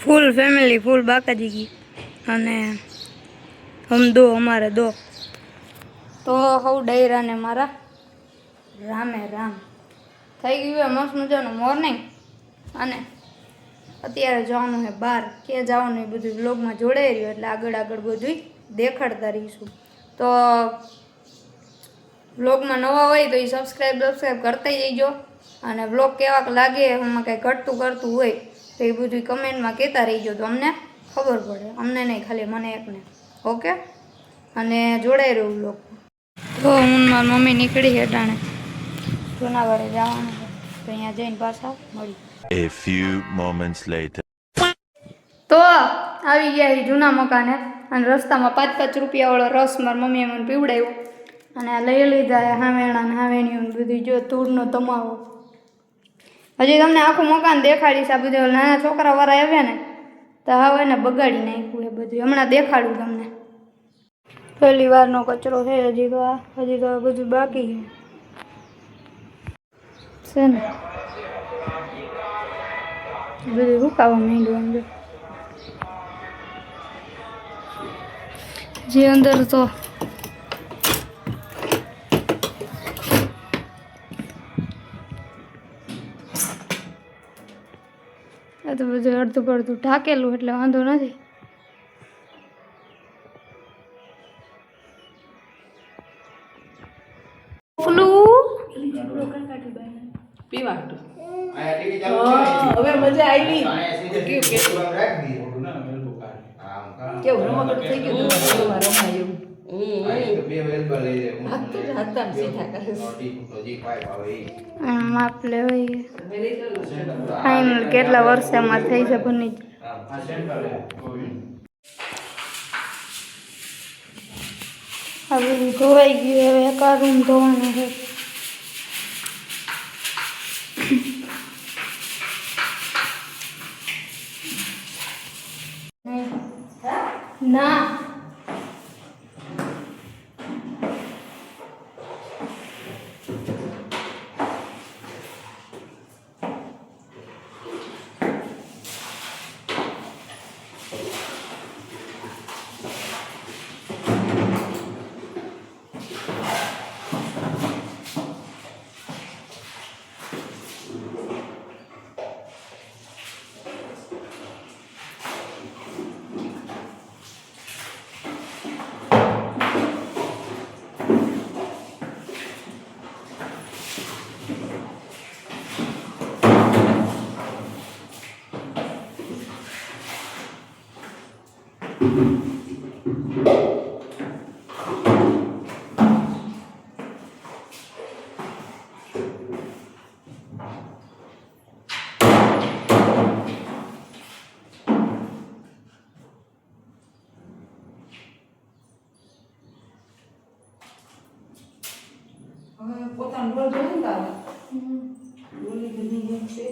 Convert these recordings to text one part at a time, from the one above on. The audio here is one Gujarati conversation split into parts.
फुल फैमिली फुल बाकाजी की अने हम दो हमारे दो तो हूँ डायरा ने मारा रामे राम थी गयु मस्त मजानु मॉर्निंग अने अत्यारे जवानुं है बार के जवानुं ए बधुं व्लॉग में जोड़ाई रह्युं एटले आगळ आगळ बधुं देखाड़ता रहीशुं। तो व्लॉग में नवा होय तो सब्सक्राइब करता जइजो अने व्लॉग केवाक लागे एमां कांई घटतुं करतुं होय तो ए बधुं कमेंट में कहेता रहीजो तो अमने खबर पड़े अमने नहीं खाली मने एकने ओके अने जोड़ाई रहो व्लॉग। तो हूँ मारी मम्मी निकળી है टाणे जूनागढ़ जवानुं है तो अहींया जईने पाछा मळी। A few moments later. तो આવી ગયા એ જૂના મકાને અને રસ્તામાં 5-5 રૂપિયાવાળો રસ મારી મમ્મીએ મને પીવડાવ્યો અને આ લઈ લીધા હાવેણા ને હાવેણીયું બધું જો તૂરનો તમાવો હજી તમને આખું મકાન દેખાડીશ આ બધું નાના છોકરાવાળા આવ્યા ને તો હવે એને બગાડી નાખ્યું એ બધું હમણાં દેખાડું તમને પહેલી વારનો કચરો છે હજી તો આ બધું બાકી છે ને બધું હુકાવા માંડ્યું અંદર જે અંદર તો આ તો બધું અડધું પડધું ઢાકેલું એટલે વાંધો નથી। પીવા હવે મજા આવી કેવું રમકડું થઈ ગયું રમાયું માપ લેવાય ફાઇનલ કેટલા વર્ષે અમારે થઈ છે બની આ બધું ધોવાઈ ગયું હવે એક આ રૂમ ધોવાનો છે ના પોતાનું ઘર જોયું ને તારે બોલી બધી છે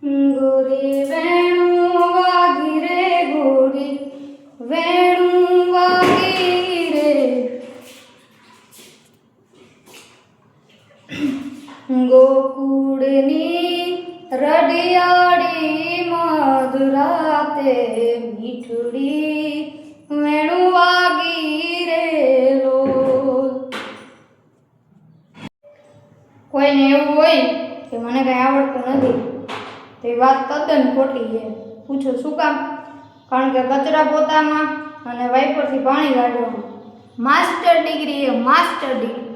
गोरी वेणु वागी रे गोरी वेणु वागी रे गोकुळनी रडियाड़ी मधुराते मीठड़ी वेणु वागी रे लोल। कोઈને એવું હોય કે મને કઈ આવડતું નથી तो ये बात तद्दन खोटी है। पूछो शू काम? कारण के कचरा पोतामां अने वाइपरथी पाणी काढवामां मास्टर डिग्री है मास्टर डिग्री।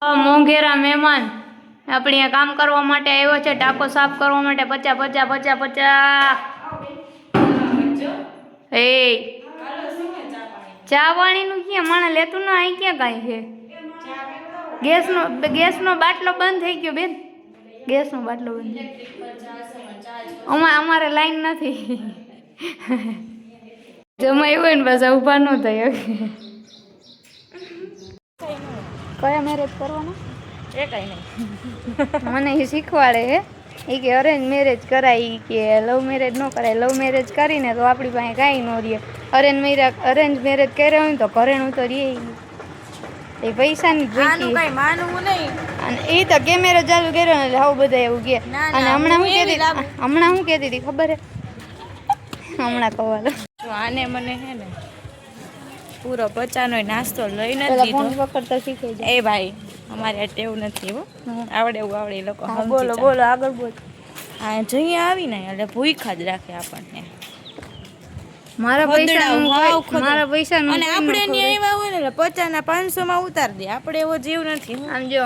મોંઘેરા મહેમાન આપણે અહીંયા કામ કરવા માટે આવ્યો છે, ટાંકો સાફ કરવા માટે. 50 એ ચા પાણીનું ક્યાં માણસ લેતું ના, અહીં ક્યાં કાંઈ છે? ગેસનો બાટલો બંધ થઈ ગયો બેન, ગેસનો બાટલો બંધ. અમારે લાઈન નથી. જમાયું હોય ને પાછા ઊભા ન થાય. કયા મેરેજ કરવાના એ કઈ નહીં. મને એ શીખવાડે હે એ કે અરેન્જ મેરેજ કરાય, ઈ કે લવ મેરેજ ન કરાય. લવ મેરેજ કરીને તો આપણી પાસે કાંઈ ન રહે. અરેન્જ મેરેજ કર્યા હોય ને તો ઘરેણું તો રહે. એ પૈસાની જ આનું ભૂખી. કઈ માનવું નહીં. અને એ તો કેમેરો ચાલુ કર્યો ને એટલે આવું બધા એવું કે. ના, અને ના, હમણાં હું હું એવી લાગુ. કહેતી હતી ખબર હે? હમણાં કહેવાલો જો આને મને હે ને પૂરો 50નો નાસ્તો લઈ નથી પેલા ફોન દીધો. પકડતા શીખી જાય. એ ભાઈ અમારે આ ટેવ નથી હો. આવડે એવું આવડે એ લોકો હા, સમજી બોલો જાય. બોલો આગળ બોલ. હા જઈએ આવી ને એટલે ભૂખા જ રાખે આપણને. મારા પૈસા ખોદડાવું, હાવ મારા પૈસા અને આપણે ન્યાય આવ્યા હોય ને એટલે 50ના 500માં ઉતારી દે. આપણે એવો જીવ નથી હો. આમ જો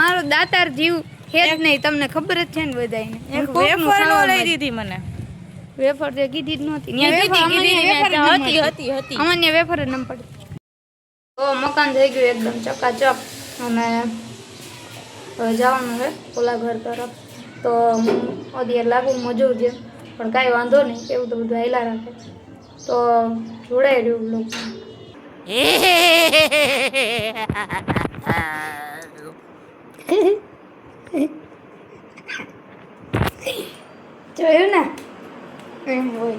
મારો દાતાર જીવ હે જ નહીં, તમને ખબર જ છે ને બધાયને. એક વેફર નો લઈ દીધી મને. વેફર તે કીધી જ નહોતી. હતી. અમને વેફર જ ન પડી. તો મકાન થઈ ગયું એકદમ ચકાચક અને હવે જવાનું છે ઓલા ઘર તરફ. તો અત્યારે લાગુ મજૂર છે પણ કાંઈ વાંધો નહીં, એવું તો બધું હાલ્યા રાખે. તો જોડાઈ રહ્યું લોકો. જોયું ને એમ હોય.